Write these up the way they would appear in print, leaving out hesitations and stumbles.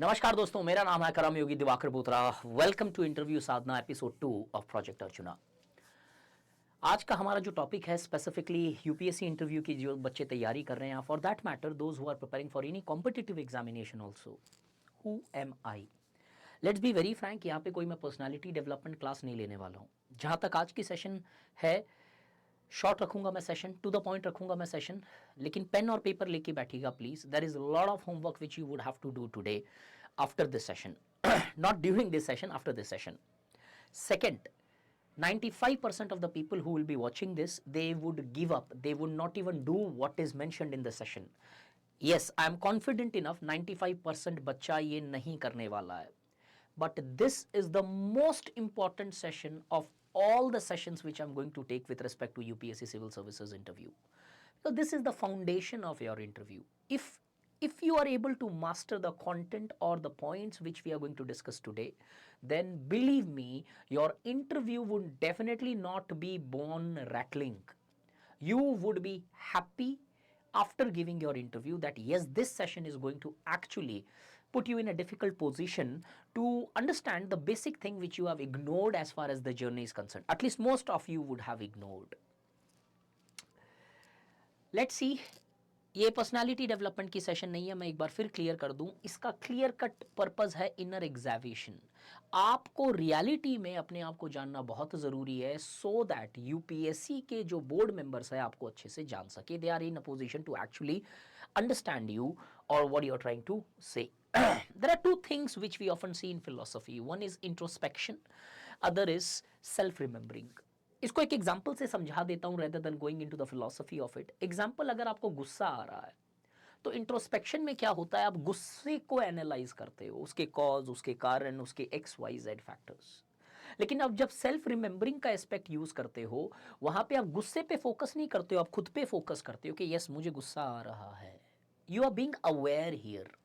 नमस्कार दोस्तों, मेरा नाम है Karam Yogi Diwakar Botra. Welcome to interview Sadhana episode 2 of project Arjuna. आज का हमारा जो टॉपिक है स्पेसिफिकली यूपीएससी इंटरव्यू की जो बच्चे तैयारी कर रहे हैं, for that matter those who are preparing for any competitive examination also. Who am I? Let's be very frank, यहाँ पे कोई मैं पर्सनालिटी डेवलपमेंट क्लास नहीं लेने वाला हूँ। जहाँ तक आज की सेशन है, शॉर्ट रखूंगा मैं सेशन, टू द पॉइंट रखूंगा मैं सेशन, लेकिन पेन और पेपर लेके बैठिएगा please. There is lot of homework which you would have to do today after this session, not during this session, after this session. Second, 95% of the people who will be watching this, they would give up. They would not even do what is mentioned in the session. Yes, I am confident enough 95% बच्चा ये नहीं करने वाला है. But this is the most important session of all the sessions which I am going to take with respect to UPSC Civil Services interview. So this is the foundation of your interview. If you are able to master the content or the points which we are going to discuss today, then believe me, your interview would definitely not be bone rattling. You would be happy after giving your interview that yes, this session is going to actually put you in a difficult position to understand the basic thing which you have ignored as far as the journey is concerned. At least most of you would have ignored. Let's see. ये personality development की session नहीं है, मैं एक बार फिर clear कर दूं। इसका क्लियर कट पर्पस है इनर एग्जामिनेशन। आपको रियलिटी में अपने आप को जानना बहुत ज़रूरी है, सो दैट यूपीएससी के जो बोर्ड मेंबर्स है आपको अच्छे से जान सके। They are in a position to actually understand you और what you are trying to say. There are two things which we often see in philosophy. One is introspection, other is self-remembering. इसको एक example से समझा देता हूं rather than going into the philosophy of it. Example, अगर आपको गुस्सा आ रहा है तो इंट्रोस्पेक्शन में क्या होता है, आप गुस्से को एनालाइज करते हो, उसके कॉज, उसके कारण, उसके एक्स वाई जेड फैक्टर्स। लेकिन अब जब सेल्फ रिमेंबरिंग का एस्पेक्ट यूज करते हो, वहां पे आप गुस्से पे फोकस नहीं करते हो, आप खुद पे फोकस करते हो कि यस, मुझे गुस्सा आ रहा है। You are being aware here.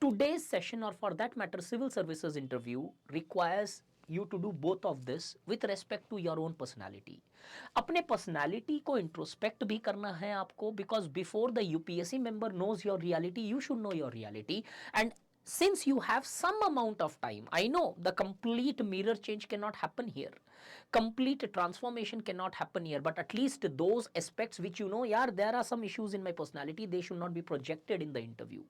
Today's session, or for that matter civil services interview, requires you to do both of this with respect to your own personality. अपने personality को introspect भी करना है आपको, because before the UPSC member knows your reality, you should know your reality. And since you have some amount of time, I know the complete mirror change cannot happen here, complete transformation cannot happen here, but at least those aspects which you know, yeah, there are some issues in my personality, they should not be projected in the interview.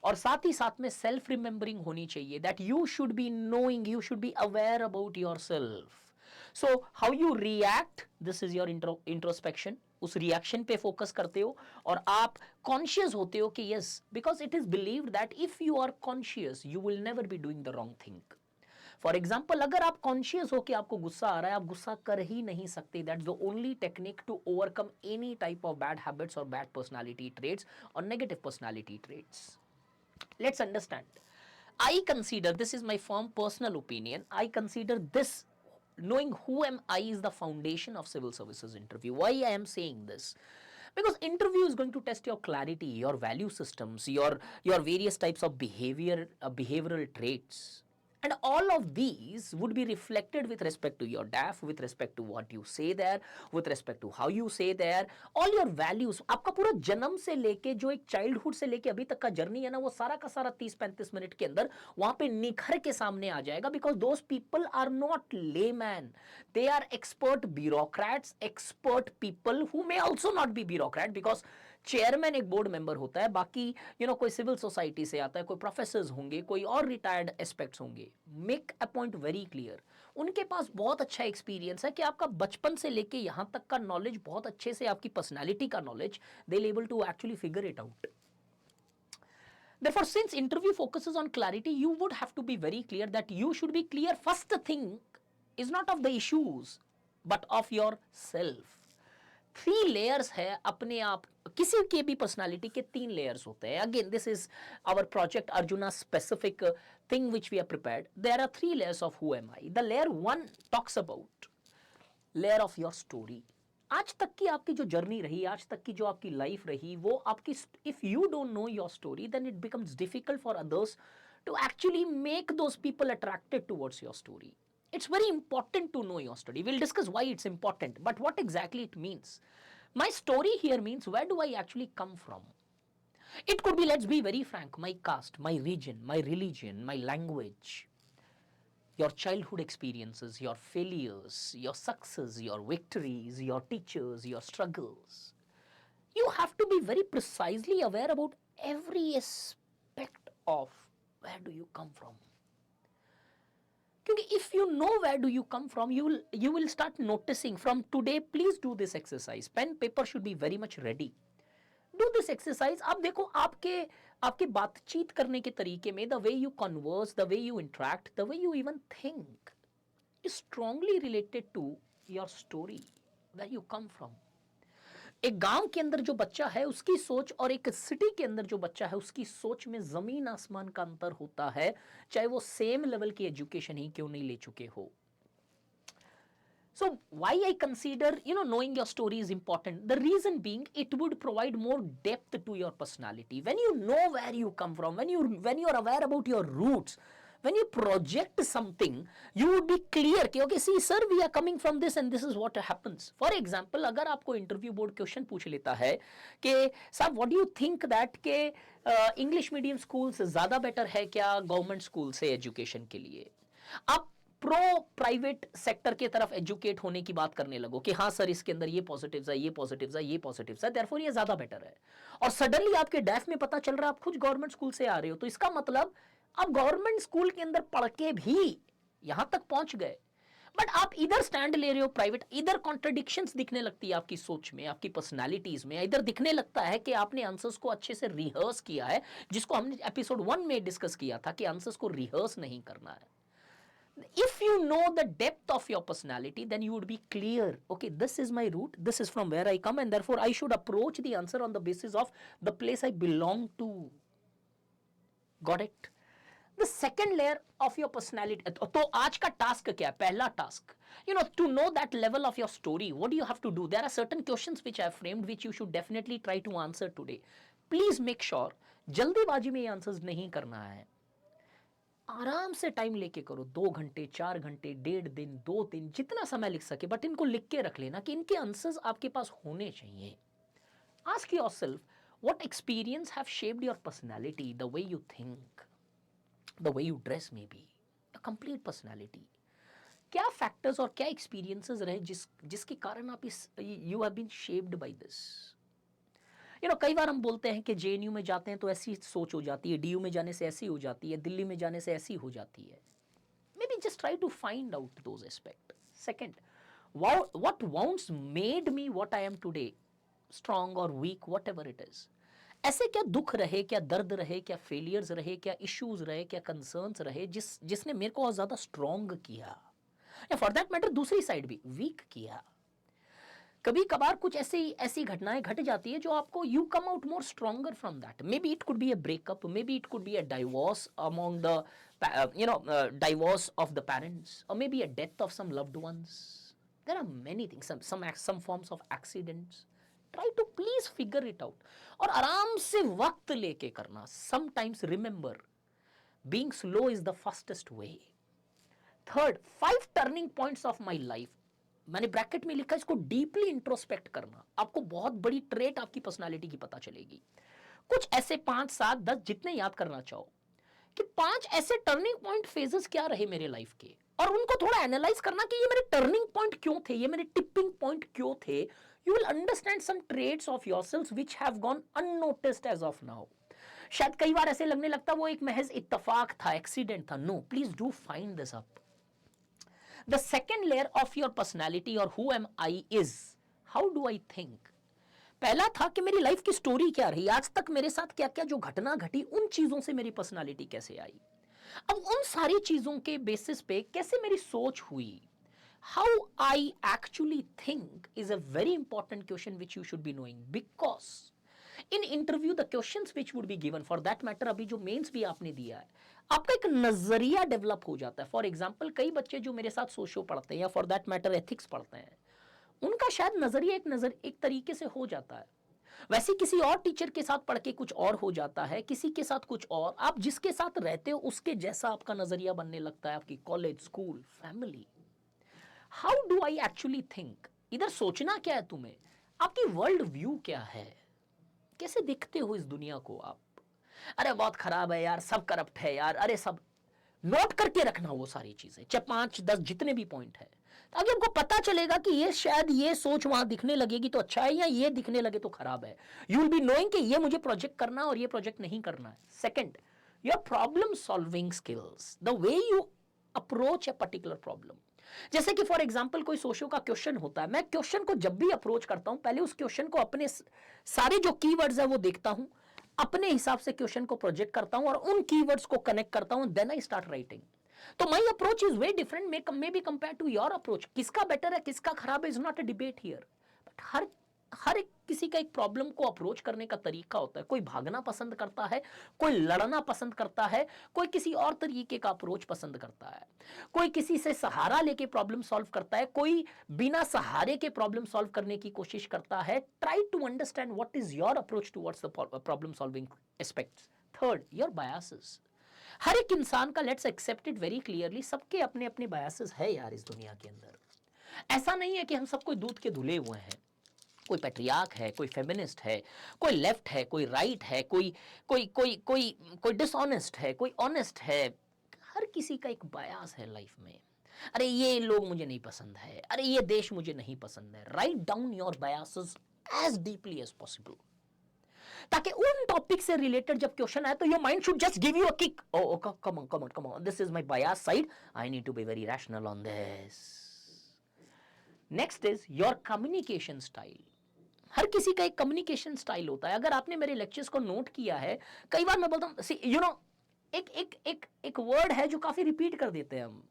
और साथ ही साथ में self remembering होनी चाहिए, that you should be knowing, you should be aware about your self. So how you react, this is your introspection. उस reaction पे focus करते हो और आप कॉन्शियस होते हो कि yes, because it is believed that if you are conscious you will never be doing the wrong thing. For example, अगर आप कॉन्शियस हो कि आपको गुस्सा आ रहा है, आप गुस्सा कर ही नहीं सकते। That's the only technique to overcome any type of bad habits और बैड पर्सनैलिटी ट्रेट्स और negative personality traits. Let's understand. I consider, this is my firm personal opinion, I consider this, knowing who am I is the foundation of civil services interview. Why I am saying this? Because interview is going to test your clarity, your value systems, your various types of behavioral traits. And all of these would be reflected with respect to your DAF, with respect to what you say there, with respect to how you say there, all your values. आपका पूरा जन्म से लेके, जो एक childhood से लेके अभी तक का जर्नी है ना, वो सारा का सारा 30-35 मिनट के अंदर वहां पे निखर के सामने आ जाएगा। Because those people are not layman, they are expert bureaucrats, expert people who may also not be bureaucrat, because chairman एक बोर्ड मेंबर होता है, बाकी कोई सिविल सोसाइटी से आता है, कोई प्रोफेसर्स होंगे, कोई और रिटायर्ड एस्पेक्ट्स होंगे। Make a point very clear, उनके पास बहुत अच्छा एक्सपीरियंस है कि आपका बचपन से लेके यहां तक का नॉलेज, बहुत अच्छे से आपकी पर्सनालिटी का knowledge, they will able to actually figure it out. Therefore, since interview focuses on clarity, you would have to be very clear that you should be clear. First thing is not of the issues, but of yourself. 3 layers है अपने आप, किसी के भी personality के 3 layers होते हैं। Again, this is our project Arjuna specific thing which we are prepared. There are 3 layers of who am I. The layer 1 talks about layer of your story. आज तक की आपकी जो जर्नी रही, आज तक की जो आपकी लाइफ रही, वो आपकी, if you don't know your story, then it becomes difficult for others to actually make those people attracted towards your story. It's very important to know your story. We'll discuss why it's important, but what exactly it means. My story here means, where do I actually come from? It could be, let's be very frank, my caste, my region, my religion, my language, your childhood experiences, your failures, your success, your victories, your teachers, your struggles. You have to be very precisely aware about every aspect of where do you come from. क्योंकि if you know where do you come from, you will start noticing from today. Please do this exercise. Pen paper should be very much ready. Do this exercise. आप देखो आपके बातचीत करने के तरीके में, the way you converse, the way you interact, the way you even think is strongly related to your story, where you come from. एक गांव के अंदर जो बच्चा है उसकी सोच और एक सिटी के अंदर जो बच्चा है उसकी सोच में जमीन आसमान का अंतर होता है, चाहे वो सेम लेवल की एजुकेशन ही क्यों नहीं ले चुके हो. So why I consider, knowing your story is important. The reason being, it would provide more depth to your personality. When you know where you come from, when you're aware about your roots, when you project something, you would be clear कि okay, see sir, we are coming from this and this is what happens. For example, अगर आपको interview board question पूछ लेता है कि साहब what do you think that के English medium school से ज़्यादा बेटर है क्या गवर्नमेंट स्कूल से एजुकेशन के लिए, आप प्रो प्राइवेट सेक्टर के तरफ एजुकेट होने की बात करने लगो कि हाँ सर इसके अंदर ये पॉजिटिव्स है, ये पॉजिटिव्स है, ये पॉजिटिव्स है, देयरफॉर ये ज्यादा बेटर है, और सडनली आपके डेफ में पता चल रहा है आप खुद गवर्नमेंट स्कूल से आ रहे हो, तो इसका मतलब आप गवर्नमेंट स्कूल के अंदर पढ़ के भी यहां तक पहुंच गए, बट आप इधर स्टैंड ले रहे हो प्राइवेट. इधर कॉन्ट्रडिक्शंस दिखने लगती है आपकी सोच में, आपकी पर्सनालिटीज में. इधर दिखने लगता है कि आपने आंसर्स को अच्छे से रिहर्स किया है, जिसको हमने एपिसोड 1 में डिस्कस किया था कि आंसर्स को रिहर्स नहीं करना है. If you know the depth of your personality, then you would be clear, okay, this is my root, this is from where I come, and therefore I should approach the answer on the basis of the place I belong to. Got it? The second layer of your personality. तो आज का task क्या है? पहला task, to know that level of your story, what do you have to do? There are certain questions which I have framed which you should definitely try to answer today. Please make sure जल्दीबाजी में ये answers नहीं करना है, आराम से time लेके करो. 2 घंटे, 4 घंटे, 1.5 दिन, 2 दिन, जितना समय लिख सके, बट इनको लिख के रख लेना कि इनके आंसर्स आपके पास होने चाहिए. Ask yourself, what experience have shaped your personality, the way you think, the way you dress, may be a complete personality. क्या फैक्टर्स और क्या एक्सपीरियंसेस रहे जिसके कारण आप you have bean shaped by this. कई बार हम बोलते हैं कि जेएनयू में जाते हैं तो ऐसी सोच हो जाती है, डीयू में जाने से ऐसी हो जाती है, दिल्ली में जाने से ऐसी हो जाती है. Maybe just try to find out those aspect. Second, what wounds made me what I am today, strong और weak, whatever it is. ऐसे क्या दुख रहे, क्या दर्द रहे, क्या फेलियर्स रहे, क्या इश्यूज रहे, क्या कंसर्न्स रहे जिसने मेरे को और ज्यादा स्ट्रॉन्ग किया, या फॉर दैट मैटर दूसरी साइड भी वीक किया. कभी कभार कुछ ऐसी घटनाएं घट जाती है जो आपको you come out more stronger from that. Maybe it could be a breakup, maybe it could be a divorce among the divorce of the parents, और maybe a death of some loved ones. There are many things, some forms of accidents. Try to please figure it out, और आराम से वक्त लेके करना. Sometimes remember, being slow is the fastest way. Third, 5 turning points of my life. मैंने bracket में लिखा, इसको डीपली इंट्रोस्पेक्ट करना. आपको बहुत बड़ी ट्रेट आपकी पर्सनालिटी की पता चलेगी. कुछ ऐसे 5, 7, 10 जितने याद करना चाहो कि 5 ऐसे टर्निंग पॉइंट फेजेस क्या रहे मेरे लाइफ के, और उनको थोड़ा एनालाइज करना कि ये मेरे टर्निंग पॉइंट क्यों थे, ये मेरे टिपिंग पॉइंट क्यों थे. You will understand some traits of yourself which have gone unnoticed as of now. शायद कई बार ऐसे लगने लगता वो एक महज इत्तेफाक था, एक्सीडेंट था. No, please do find this up. The second layer of your personality or who am I is how do I think. पहला था कि मेरी लाइफ की स्टोरी क्या रही, आज तक मेरे साथ क्या क्या जो घटना घटी, उन चीजों से मेरी पर्सनालिटी कैसे आई. अब उन सारी चीजों के बेसिस पे कैसे मेरी सोच हुई. How I actually think is a very important question which you should be knowing, because in interview the questions which would be given, for that matter अभी जो मेंस भी आपने दिया है, आपका एक नजरिया डेवलप हो जाता है. फॉर एग्जाम्पल, कई बच्चे जो मेरे साथ सोशो पढ़ते हैं या फॉर दैट मैटर एथिक्स पढ़ते हैं, उनका शायद नजरिया एक तरीके से हो जाता है. वैसे किसी और टीचर के साथ पढ़ के कुछ और हो जाता है, किसी के साथ कुछ और. आप जिसके साथ रहते हो उसके जैसा आपका नजरिया बनने लगता है, आपकी college, school, family. How do I actually think, इधर सोचना क्या है तुम्हें, आपकी वर्ल्ड व्यू क्या है, कैसे देखते हो इस दुनिया को आप? अरे बहुत खराब है यार, सब करप्ट है यार, अरे सब नोट करके रखना वो सारी चीजें, चाहे 5-10 जितने भी पॉइंट है, ताकि हमको पता चलेगा कि ये शायद ये सोच वहां दिखने लगेगी तो अच्छा है, या ये दिखने लगे तो खराब है। यू विल बी नोइंग कि ये मुझे प्रोजेक्ट करना है और ये प्रोजेक्ट नहीं करना है। Second, your problem solving skills, the way you approach a particular problem. जैसे कि फॉर एग्जाम्पल कोई सोशो का क्वेश्चन होता है, मैं क्वेश्चन को जब भी अप्रोच करता हूं, पहले उस क्वेश्चन को अपने सारे जो कीवर्ड्स है वो देखता हूं, अपने हिसाब से क्वेश्चन को प्रोजेक्ट करता हूं और उन कीवर्ड्स को कनेक्ट करता हूं, देन आई स्टार्ट राइटिंग। तो my approach is way different maybe compare to your approach. किसका बेटर है किसका खराब है is not a debate here, but हर एक किसी का एक प्रॉब्लम को अप्रोच करने का तरीका होता है। कोई भागना पसंद करता है, कोई लड़ना पसंद करता है, कोई किसी और तरीके का अप्रोच पसंद करता है, कोई किसी से सहारा लेके प्रॉब्लम सॉल्व करता है, कोई बिना सहारे के प्रॉब्लम सॉल्व करने की कोशिश करता है। Try to understand what is your approach towards the problem solving aspects. Third, your biases. हर एक इंसान का, let's accept it very clearly, सबके अपने अपने बायसेस है यार इस दुनिया के अंदर। ऐसा नहीं है कि हम सब कोई दूध के धुले हुए हैं। कोई पैट्रियार्क है, कोई फेमिनिस्ट है, कोई लेफ्ट है, कोई राइट है, कोई कोई कोई कोई कोई डिसऑनेस्ट है, कोई ऑनेस्ट है। हर किसी का एक बायास है लाइफ में। अरे ये लोग मुझे नहीं पसंद है, अरे ये देश मुझे नहीं पसंद है। Write down your biases as deeply as possible, ताकि उन टॉपिक से रिलेटेड जब क्वेश्चन आए तो your mind should just give you a kick. Oh come on come on come on, this is my bias side, I need to be very rational on this. Next is your communication style. हर किसी का एक communication style होता है। अगर आपने मेरे lectures को नोट किया है, कई बार मैं बोलता हूं, यू नो, एक एक एक एक वर्ड है जो काफी रिपीट कर देते हैं हम।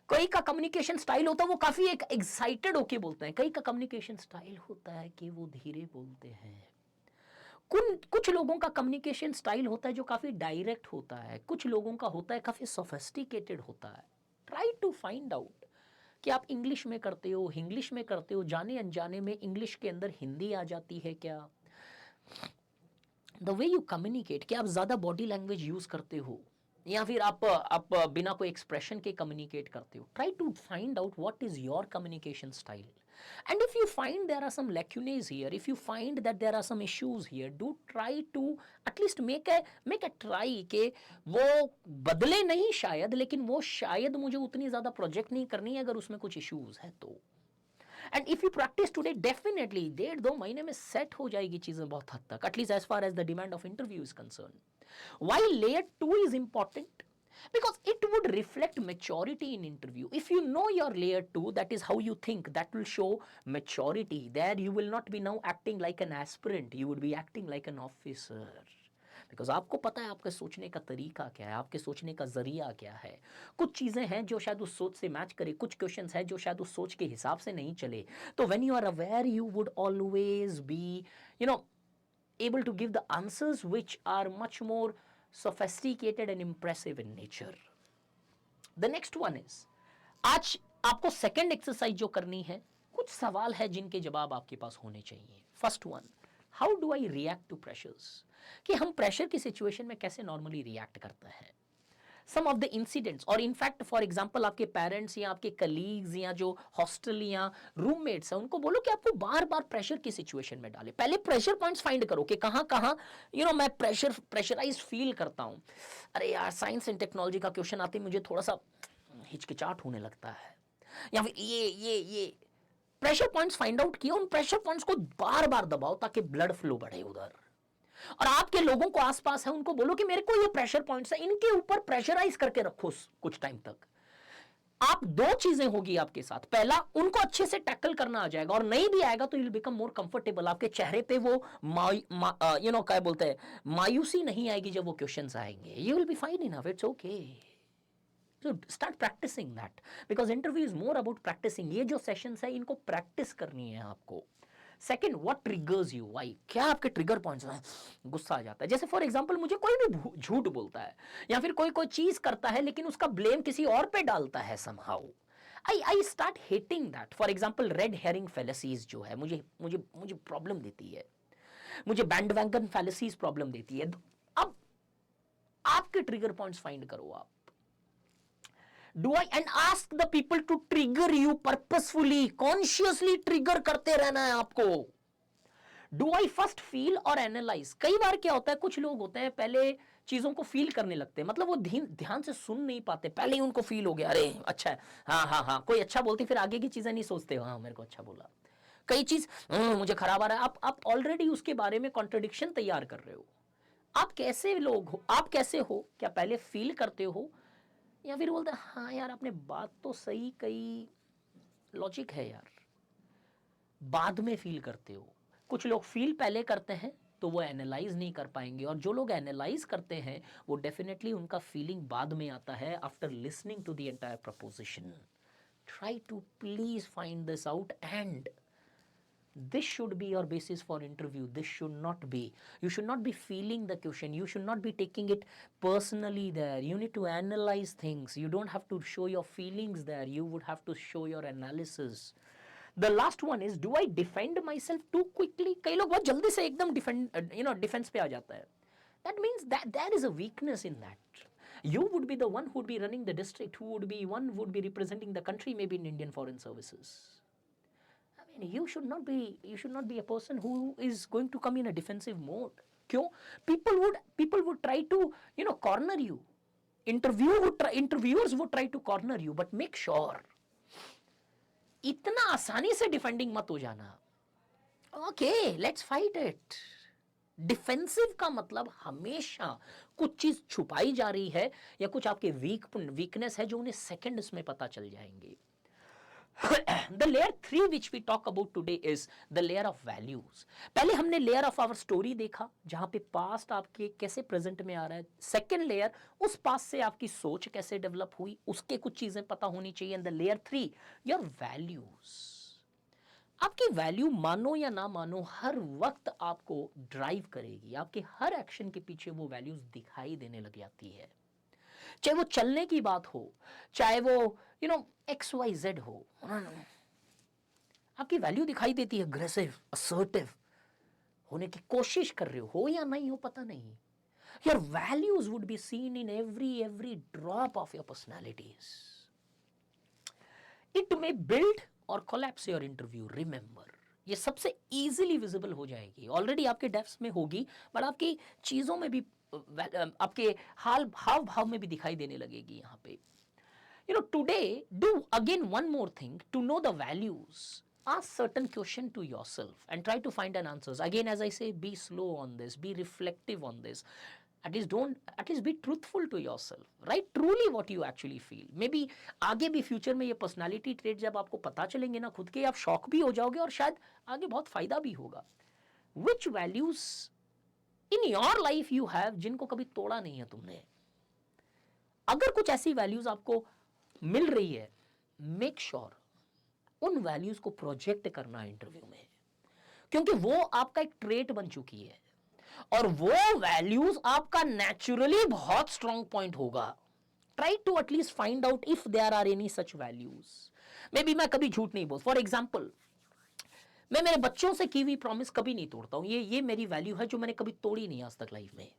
कई का कम्युनिकेशन स्टाइल होता है वो काफी एक एक्साइटेड होके बोलते हैं, कई का कम्युनिकेशन स्टाइल होता है कि वो धीरे बोलते हैं। कुछ लोगों का कम्युनिकेशन स्टाइल होता है जो काफी डायरेक्ट होता है, कुछ लोगों का होता है काफी सोफिस्टिकेटेड होता है। ट्राई टू फाइंड आउट कि आप इंग्लिश में करते हो, इंग्लिश में करते हो, जाने अनजाने में इंग्लिश के अंदर हिंदी आ जाती है क्या? द वे यू कम्युनिकेट, कि आप ज्यादा बॉडी लैंग्वेज यूज करते हो या फिर आप बिना कोई एक्सप्रेशन के कम्युनिकेट करते हो। Try to find out what is your communication style, and if you find there are some lacunae here, if you find that there are some issues here, do try to at least make a try के वो बदले नहीं शायद, लेकिन वो शायद मुझे उतनी ज्यादा प्रोजेक्ट नहीं करनी है अगर उसमें कुछ इश्यूज है तो। And if you practice today, definitely 1.5-2 महीने में सेट हो जाएगी चीजें बहुत हद तक, at least as far as the demand of interview is concern. Why layer 2 is important? Because it would reflect maturity in interview. If you know your layer 2, that is how you think, that will show maturity. There you will not be now acting like an aspirant, you would be acting like an officer. Because आपको पता है आपके सोचने का तरीका क्या है, आपके सोचने का जरिया क्या है। कुछ चीज़ें हैं जो शायद उस सोच से मैच करे, कुछ क्वेश्चंस हैं जो शायद उस सोच के हिसाब से नहीं चले। तो when you are aware, you would always be, you know, able to give the answers which are much more sophisticated and impressive in nature. The next one is, आज आपको सेकंड एक्सरसाइज जो करनी है, कुछ सवाल है जिनके जवाब आपके पास होने चाहिए। First one, how do I react to pressures, कि हम प्रेशर की सिचुएशन में कैसे नॉर्मली रिएक्ट करते हैं। सम ऑफ द इंसिडेंट्स, और इनफैक्ट फॉर एग्जाम्पल आपके पेरेंट्स या आपके कलीग्स या जो हॉस्टल या रूममेट्स हैं उनको बोलो कि आपको बार बार प्रेशर की सिचुएशन में डाले। पहले प्रेशर पॉइंट्स फाइंड करो कि कहाँ कहाँ मैं प्रेशराइज फील करता हूँ। अरे यार साइंस एंड टेक्नोलॉजी का क्वेश्चन आते ही मुझे थोड़ा सा हिचकिचाहट होने लगता है, या फिर ये प्रेशर पॉइंट्स फाइंड आउट किया, उन प्रेशर पॉइंट्स को बार बार दबाओ ताकि ब्लड फ्लो बढ़े उधर। और आपके लोगों को आसपास है उनको बोलो कि मेरे को ये प्रेशर पॉइंट्स है, इनके ऊपर प्रेशराइज करके रखो कुछ टाइम तक। आप दो चीजें होगी आपके साथ, पहला उनको अच्छे से टैकल करना आ जाएगा, और नहीं भी आएगा तो you will become more comfortable. आपके चेहरे पे वो क्या बोलते हैं, मायूसी नहीं आएगी जब वो क्वेश्चंस आएंगे। You will be fine enough, it's okay. So start practicing that, because interview is more about practicing. ये जो सेशंस है इनको प्रैक्टिस करनी है आपको। Second, what triggers you, why, क्या आपके ट्रिगर पॉइंट्स हैं। गुस्सा आ जाता है, जैसे फॉर एग्जांपल मुझे कोई भी झूठ बोलता है या फिर कोई चीज करता है लेकिन उसका ब्लेम किसी और पे डालता है somehow, I start hating that. For example red herring फैलेसीज जो है मुझे मुझे मुझे प्रॉब्लम देती है, मुझे बैंडवैगन फैलेसीज प्रॉब्लम देती है। अब आपके ट्रिगर पॉइंट्स फाइंड करो आप। Do I and ask the people to trigger you purposefully, consciously trigger करते रहना है आपको। डू आई फर्स्ट फील और एनालाइज? कई बार क्या होता है, कुछ लोग होते हैं पहले चीजों को फील करने लगते हैं, मतलब वो ध्यान से सुन नहीं पाते, पहले ही उनको फील हो गया, अरे अच्छा है, हाँ हाँ हाँ, कोई अच्छा बोलती फिर आगे की चीजें नहीं सोचते, हाँ मेरे को अच्छा बोला, कई चीज मुझे खराब आ रहा है, आप ऑलरेडी उसके बारे में कॉन्ट्रडिक्शन तैयार कर रहे हो। आप कैसे लोग हो, आप कैसे हो, क्या पहले फील करते हो या फिर बोलते हैं हाँ यार आपने बात तो सही कही, लॉजिक है यार, बाद में फील करते हो? कुछ लोग फील पहले करते हैं तो वो एनालाइज नहीं कर पाएंगे, और जो लोग एनालाइज करते हैं वो डेफिनेटली उनका फीलिंग बाद में आता है after listening to the entire proposition. Try to please find this out, and this should be your basis for interview. This should not be, you should not be feeling the question, you should not be taking it personally there. You need to analyze things, you don't have to show your feelings there, you would have to show your analysis. The last one is, do I defend myself too quickly? कई लोग बहुत जल्दी से एकदम defence पे आ जाता है। That means that there is a weakness in that. You would be the one who would be running the district, who would be one who would be representing the country, maybe in Indian Foreign Services. I mean, you should not be a person who is going to come in a defensive mode. क्यों? People would try to corner you. Interviewers would try to corner you, but make sure इतना आसानी से defending मत हो जाना। Okay, let's fight it. Defensive का मतलब हमेशा कुछ चीज छुपाई जा रही है या कुछ आपके वीकनेस है जो उन्हें सेकंड्स में पता चल जाएंगे। The layer 3 which we talk about today is the layer of values. पहले हमने layer of our story देखा जहां पे past आपके कैसे present में आ रहा है। Second layer, उस past से आपकी सोच कैसे develop हुई, उसके कुछ चीजें पता होनी चाहिए। And the layer 3, your values. आपकी वैल्यू मानो या ना मानो हर वक्त आपको ड्राइव करेगी, आपके हर एक्शन के पीछे वो वैल्यूज दिखाई देने लग जाती है। चाहे वो चलने की बात हो, चाहे वो XYZ हो, आपकी वैल्यू दिखाई देती है। अग्रेसिव, असर्टिव होने की कोशिश कर रहे हो या नहीं हो पता नहीं। Your values would be seen in every drop of your personalities. It may build और कोलैप्स योर इंटरव्यू। रिमेंबर, ये सबसे इजीली विजिबल हो जाएगी, ऑलरेडी आपके डेप्थ्स में होगी, बट आपकी चीजों में भी, आपके हाव भाव में भी दिखाई देने लगेगी यहां पे। Today, do again one more thing to know the values. Ask certain question to yourself and try to find an answers. Again, as I say, be slow on this, be reflective on this. At least be truthful to yourself. Write truly what you actually feel. Maybe आगे भी future में ये personality trait जब आपको पता चलेंगे ना खुद के, आप शॉक भी हो जाओगे और शायद आगे बहुत फायदा भी होगा। Which values in your life you have जिनको कभी तोड़ा नहीं है तुमने? अगर कुछ ऐसी वैल्यूज आपको मिल रही है, मेक श्योर उन वैल्यूज को प्रोजेक्ट करना इंटरव्यू में, क्योंकि वो आपका एक ट्रेट बन चुकी है और वो वैल्यूज आपका नेचुरली बहुत स्ट्रॉन्ग पॉइंट होगा। Try to at least find out if there are any such values. Maybe मैं कभी झूठ नहीं बोल, फॉर एग्जाम्पल मैं मेरे बच्चों से की हुई प्रॉमिस कभी नहीं तोड़ता हूं। ये मेरी वैल्यू है जो मैंने कभी तोड़ी नहीं आज तक लाइफ में।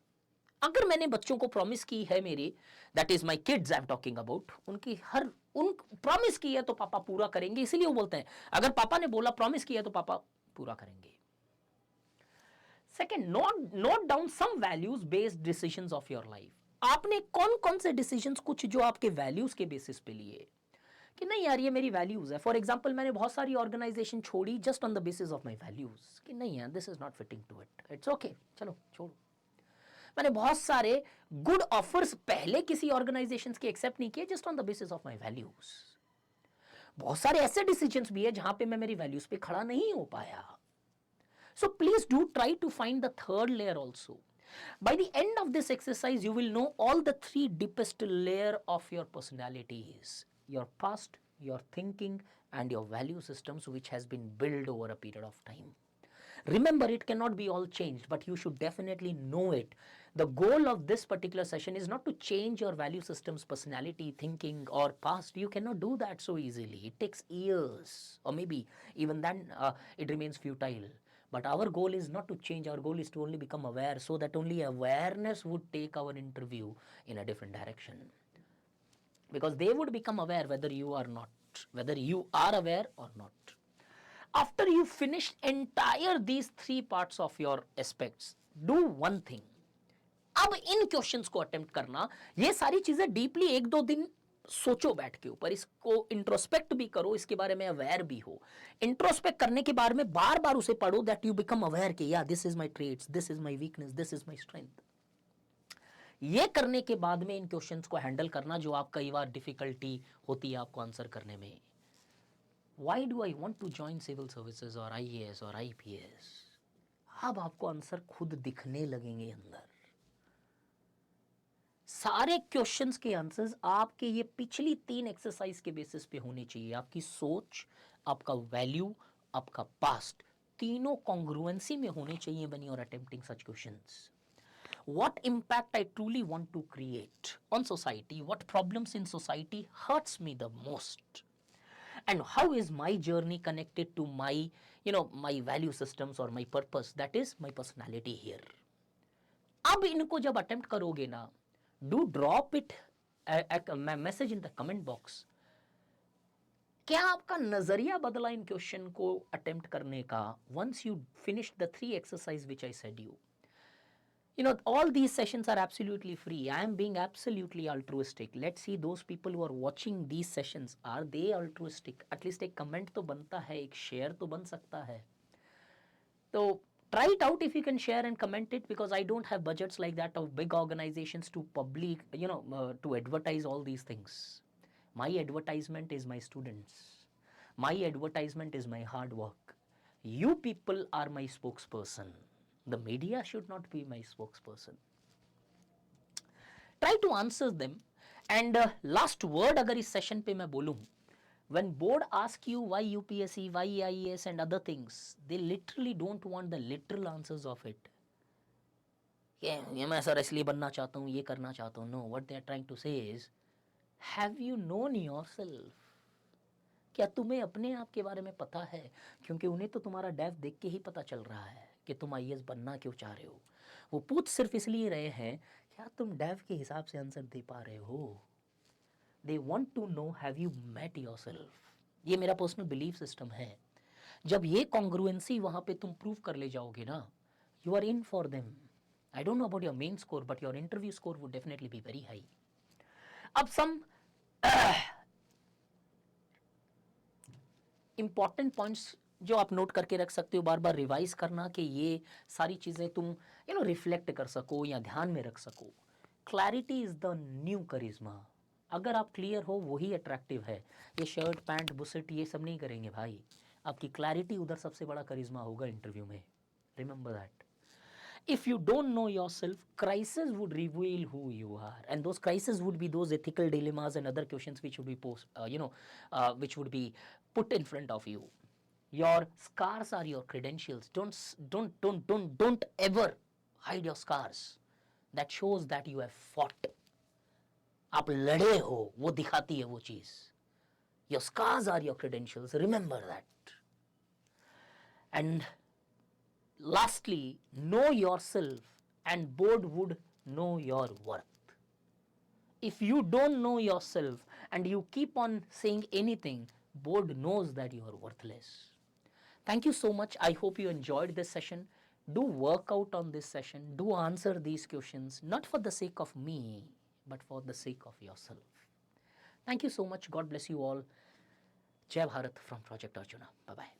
अगर मैंने बच्चों को प्रॉमिस की है मेरी, that is my kids I am talking about, उन प्रॉमिस की है तो पापा पूरा करेंगे, इसीलिए वो बोलते हैं अगर पापा ने बोला प्रॉमिस किया तो पापा पूरा करेंगे। Second, note down some values based decisions of your life. आपने कौन कौन से डिसीजंस कुछ जो आपके वैल्यूज के बेसिस पे लिए कि नहीं यार ये मेरी वैल्यूज है। फॉर एग्जाम्पल मैंने बहुत सारी ऑर्गेनाइजेशन छोड़ी just on the basis of my values कि नहीं यार this is not fitting to it, it's okay, चलो छोड़ो। मैंने बहुत सारे गुड ऑफर्स पहले किसी ऑर्गेनाइजेशंस के एक्सेप्ट नहीं किए just on the basis of my values. बहुत सारे ऐसे डिसीजंस भी है जहां पे मैं मेरी वैल्यूज पे खड़ा नहीं हो पाया। So please do try to find the third layer also. By the end of this exercise, you will know all the 3 deepest layer of your personalities: your past, your thinking, and your value systems, which has been built over a period of time. Remember, it cannot be all changed, but you should definitely know it. The goal of this particular session is not to change your value systems, personality, thinking, or past. You cannot do that so easily. It takes years, or maybe even then it remains futile. But our goal is not to change. Our goal is to only become aware, so that only awareness would take our interview in a different direction. Because they would become aware whether you are not, whether you are aware or not. After you finish entire these three parts of your aspects, do one thing. अब इन questions को attempt करना, ये सारी चीजें deeply एक दो दिन सोचो बैठ के ऊपर, इसको इंट्रोस्पेक्ट भी करो, इसके बारे में अवेयर भी हो। इंट्रोस्पेक्ट करने के बारे में बार बार उसे पढ़ो, दैट यू बिकम अवेयर कि या this is my traits, this is my weakness, this is my strength. ये करने के बाद में इन क्वेश्चंस को हैंडल करना जो आप कई बार डिफिकल्टी होती है आपको आंसर करने में। Why do I want to join civil services और IAS और IPS, अब आपको आंसर खुद दिखने लगेंगे अंदर। सारे क्वेश्चंस के आंसर्स आपके ये पिछली 3 एक्सरसाइज के बेसिस पे होने चाहिए। आपकी सोच, आपका वैल्यू, आपका पास्ट, तीनों कॉन्ग्रुएंसी में होने चाहिए when you are attempting such questions. What impact I truly want to create on society, what problems in society hurts me the most, and how is my journey connected to my, my value systems or my purpose, that is my personality here. अब इनको जब attempt करोगे ना, do drop it message in the comment box. क्या आपका नजरिया बदला इन question को अटेम्प्ट करने का once you finish the 3 exercise which I said you? All these sessions are absolutely free. I am being absolutely altruistic. Let's see those people who are watching these sessions, are they altruistic? At least एक comment तो बनता है, एक share तो बन सकता है। तो try it out if you can share and comment it, because I don't have budgets like that of big organizations to to advertise all these things. My advertisement is my students. My advertisement is my hard work. You people are my spokesperson. The media should not be my spokesperson. Try to answer them. And last word अगर इस session पे मैं बोलूं, when board ask you why UPSC, why IAS and other things, they literally don't want the literal answers of it. ये मैं sir इसलिए बनना चाहता हूँ, ये करना चाहता हूँ. No, what they are trying to say is, have you known yourself? क्या तुम्हें अपने आप के बारे में पता है? क्योंकि उन्हें तो तुम्हारा डेफ देख के ही पता चल रहा है कि तुम IAS बनना क्यों चाह रहे हो। वो पूछ सिर्फ इसलिए रहे हैं क्या तुम डेफ के हिसाब से आंसर दे पा रहे हो। They want to know have you met yourself. ये मेरा पर्सनल बिलीफ सिस्टम है। जब ये कॉन्ग्रुएंसी वहां पे तुम प्रूव कर ले जाओगे ना, you are in for them. I don't know about your main score, but your interview score would definitely be very high. अब सम इंपॉर्टेंट पॉइंट्स जो आप नोट करके रख सकते हो, बार बार रिवाइज करना कि ये सारी चीज़ें तुम रिफ्लेक्ट कर सको या ध्यान में रख सको। क्लैरिटी इज द न्यू करिश्मा। अगर आप क्लियर हो वही अट्रैक्टिव है। ये शर्ट पैंट बुसेट ये सब नहीं करेंगे भाई। आपकी क्लैरिटी उधर सबसे बड़ा करिश्मा होगा इंटरव्यू में। Remember that. If you don't know yourself, crisis would reveal who you are, and those crises would be those ethical dilemmas and other questions which would be which would be put in front of you. Your scars are your credentials. Don't ever hide your scars. That shows that you have fought. आप लड़े हो, वो दिखाती है वो चीज। Your scars are your credentials. Remember that. And lastly, know yourself and board would know your worth. If you don't know yourself and you keep on saying anything, board knows that you are worthless. Thank you so much. I hope you enjoyed this session. Do work out on this session. Do answer these questions, not for the sake of me, but for the sake of yourself. Thank you so much. God bless you all. Jai Bharat from Project Arjuna. Bye-bye.